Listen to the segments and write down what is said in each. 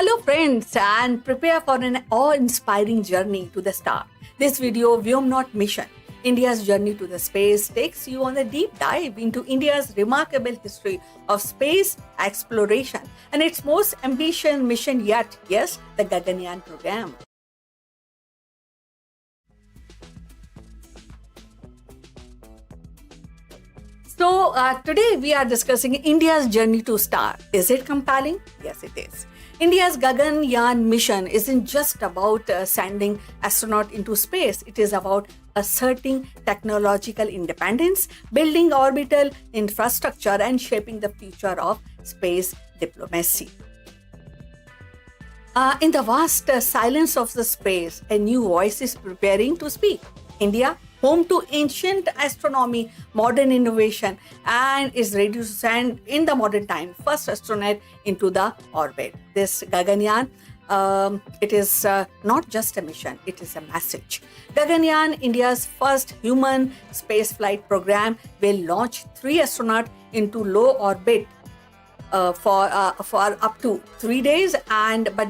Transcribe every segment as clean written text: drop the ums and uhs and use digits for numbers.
Hello friends, and prepare for an awe-inspiring journey to the star. This video, Vyomnauts Mission, India's journey to the space, takes you on a deep dive into India's remarkable history of space exploration and its most ambitious mission yet, yes, the Gaganyaan program. So today we are discussing India's journey to star. Is it compelling? Yes, it is. India's Gaganyaan mission isn't just about sending astronaut into space. It is about asserting technological independence, building orbital infrastructure, and shaping the future of space diplomacy. In the vast silence of the space, a new voice is preparing to speak. India, home to ancient astronomy, modern innovation, and is ready to send in the modern time first astronaut into the orbit. This Gaganyaan, it is not just a mission, it is a message. Gaganyaan, India's first human spaceflight program, will launch 3 astronauts into low orbit for up to 3 days, but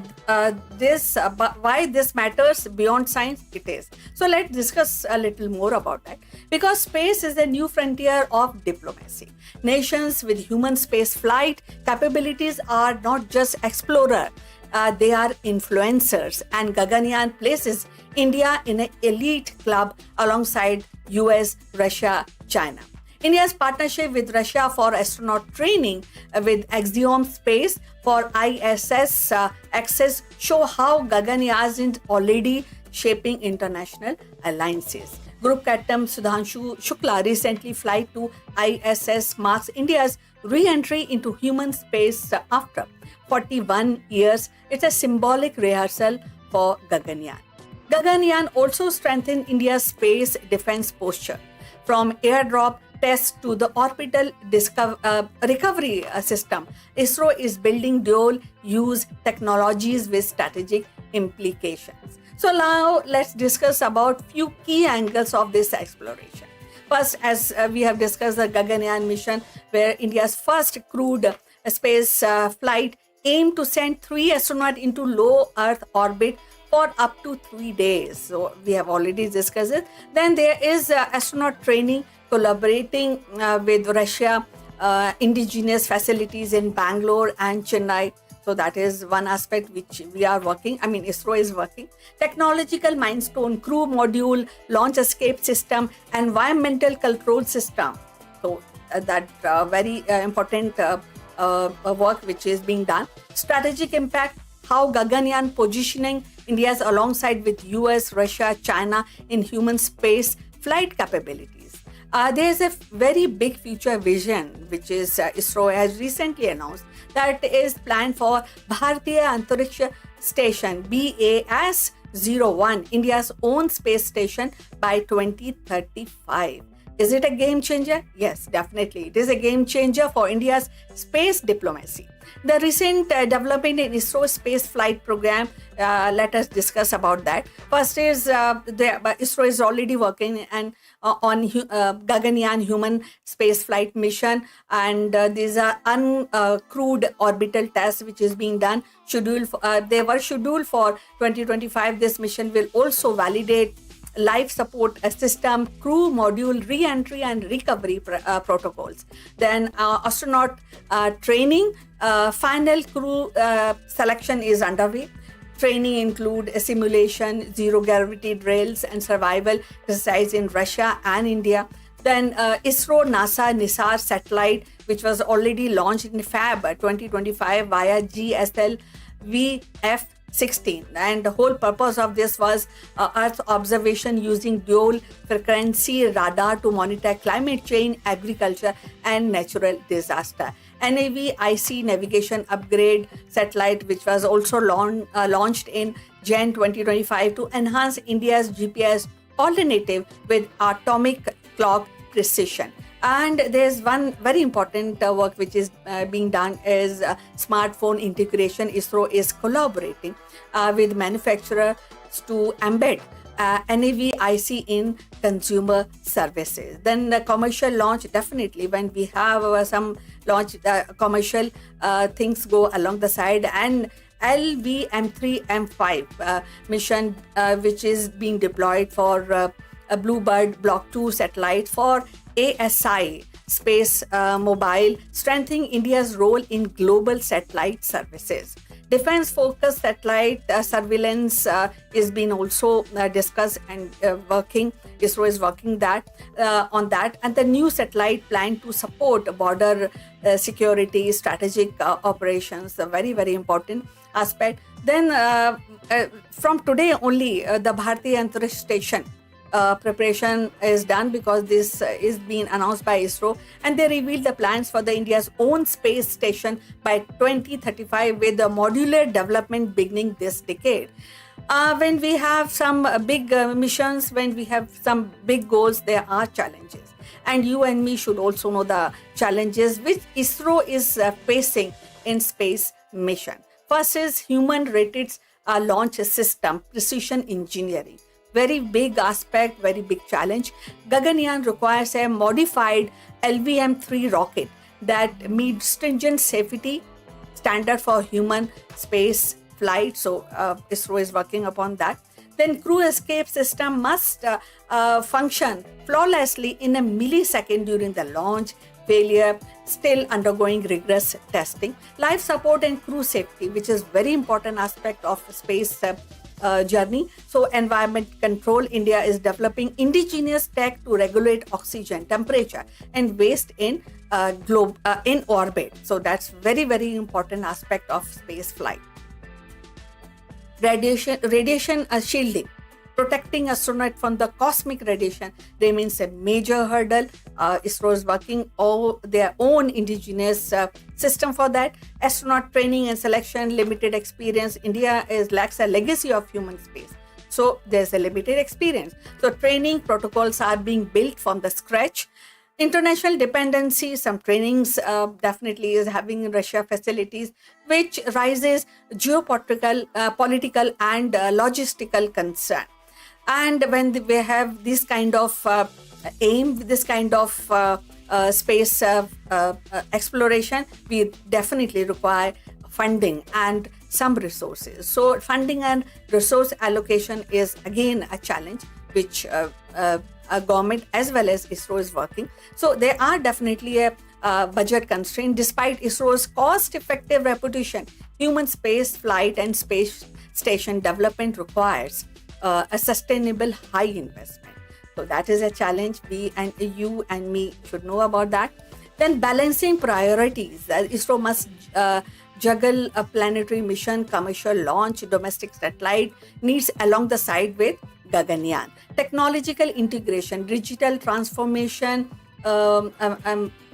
why this matters beyond science, it is. So let's discuss a little more about that, because space is a new frontier of diplomacy. Nations with human space flight capabilities are not just explorers, they are influencers, and Gaganyaan places India in an elite club alongside US, Russia, China. India's partnership with Russia for astronaut training with Axiom Space for ISS access show how Gaganyaan is already shaping international alliances. Group Captain Sudhanshu Shukla recently flight to ISS marks India's re-entry into human space after 41 years. It's a symbolic rehearsal for Gaganyaan. Gaganyaan also strengthened India's space defense posture. From airdrop test to the orbital recovery system, ISRO is building dual-use technologies with strategic implications. So now let's discuss about few key angles of this exploration. First, as we have discussed, the Gaganyaan mission, where India's first crewed space flight aimed to send 3 astronauts into low Earth orbit for up to 3 days. So we have already discussed it. Then there is astronaut training, collaborating with Russia, indigenous facilities in Bangalore and Chennai. So that is one aspect which we are working. ISRO is working. Technological milestone, crew module, launch escape system, environmental control system. So that very important work which is being done. Strategic impact, how Gaganyaan positioning India's alongside with US, Russia, China in human space flight capabilities. There is a very big future vision which is ISRO has recently announced, that is planned for Bharatiya Antariksha Station BAS-01, India's own space station by 2035. Is it a game changer? Yes, definitely. It is a game changer for India's space diplomacy. The recent development in ISRO space flight program, let us discuss about that. First is ISRO is already working on Gaganyaan human space flight mission, and these are uncrewed orbital tests which is being done. They were scheduled for 2025. This mission will also validate life support system, crew module, re-entry and recovery protocols. Then astronaut training, final crew selection is underway. Training include simulation, zero gravity drills and survival exercise in Russia and India. Then ISRO NASA NISAR satellite, which was already launched in Feb 2025 via GSL VF-16, and the whole purpose of this was Earth observation using dual frequency radar to monitor climate change, agriculture, and natural disaster. NAVIC navigation upgrade satellite, which was also launched in Jan 2025 to enhance India's GPS alternative with atomic clock precision. And there's one very important work which is being done is smartphone integration. ISRO is collaborating with manufacturers to embed NAVIC in consumer services. Then the commercial launch, definitely when we have some launch, commercial things go along the side, and LVM3M5 mission, which is being deployed for a Bluebird Block 2 satellite for ASI Space Mobile, strengthening India's role in global satellite services. Defense-focused satellite surveillance is being also discussed and working. ISRO is working on that, and the new satellite plan to support border security, strategic operations, a very, very important aspect. Then from today only, the Bharatiya Antariksha Station preparation is done, because this is being announced by ISRO, and they revealed the plans for the India's own space station by 2035, with the modular development beginning this decade. When we have some big missions, when we have some big goals, there are challenges. And you and me should also know the challenges which ISRO is facing in space mission. First is human-rated launch system, precision engineering. Very big aspect, very big challenge. Gaganyaan requires a modified LVM-3 rocket that meets stringent safety standard for human space flight. So ISRO is working upon that. Then crew escape system must function flawlessly in a millisecond during the launch. Failure still undergoing rigorous testing. Life support and crew safety, which is very important aspect of space journey. So environment control, India is developing indigenous tech to regulate oxygen, temperature and waste in in orbit. So that's very, very important aspect of space flight. Radiation shielding, protecting astronauts from the cosmic radiation remains a major hurdle. ISRO is working their own indigenous system for that. Astronaut training and selection, limited experience. India lacks a legacy of human space. So there's a limited experience. So training protocols are being built from the scratch. International dependency, some trainings definitely is having Russia facilities, which raises geopolitical, political and logistical concern. And when we have this kind of aim, this kind of space exploration, we definitely require funding and some resources. So funding and resource allocation is again a challenge, which government as well as ISRO is working. So there are definitely a budget constraint. Despite ISRO's cost-effective reputation, human space flight and space station development requires a sustainable high investment. So that is a challenge. You and me should know about that. Then balancing priorities. ISRO must juggle a planetary mission, commercial launch, domestic satellite needs along the side with Gaganyaan. Technological integration, digital transformation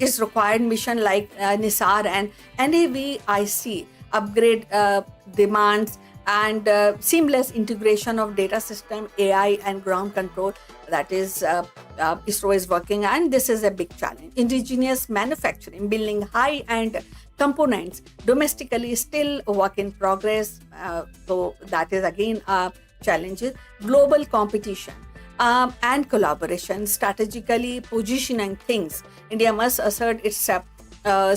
is required. Mission like NISAR and NAVIC upgrade demands, and seamless integration of data system, AI and ground control. That is ISRO is working, and this is a big challenge. Indigenous manufacturing, building high-end components domestically, still a work in progress. So that is again a challenge. Global competition and collaboration, strategically positioning things. India must assert its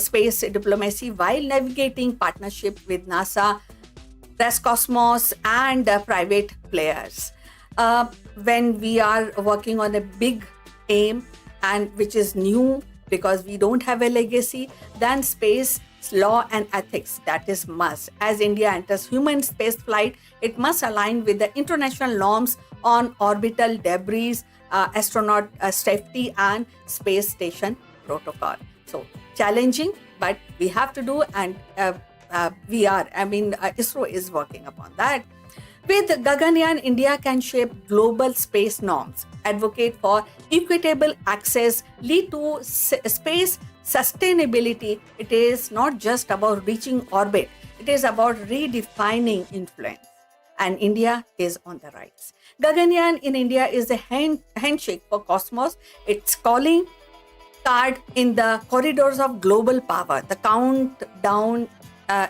space diplomacy while navigating partnership with NASA, Cosmos and private players. When we are working on a big aim, and which is new because we don't have a legacy, then space law and ethics, that is must. As India enters human space flight, it must align with the international norms on orbital debris, astronaut safety and space station protocol. So challenging, but we have to do, and ISRO is working upon that. With Gaganyaan, India can shape global space norms, advocate for equitable access, lead to space sustainability. It is not just about reaching orbit, it is about redefining influence. And India is on the rise. Gaganyaan in India is a handshake for Cosmos. It's calling card in the corridors of global power. The countdown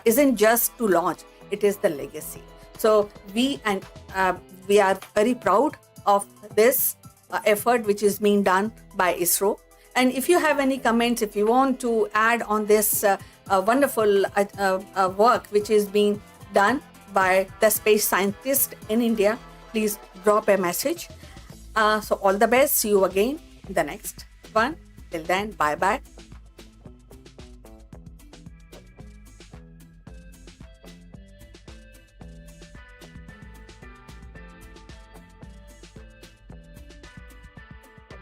isn't just to launch, it is the legacy. So we are very proud of this effort which is being done by ISRO. And if you have any comments, if you want to add on this wonderful work which is being done by the space scientist in India, please drop a message. So all the best. See you again in the next one. Till then, bye bye.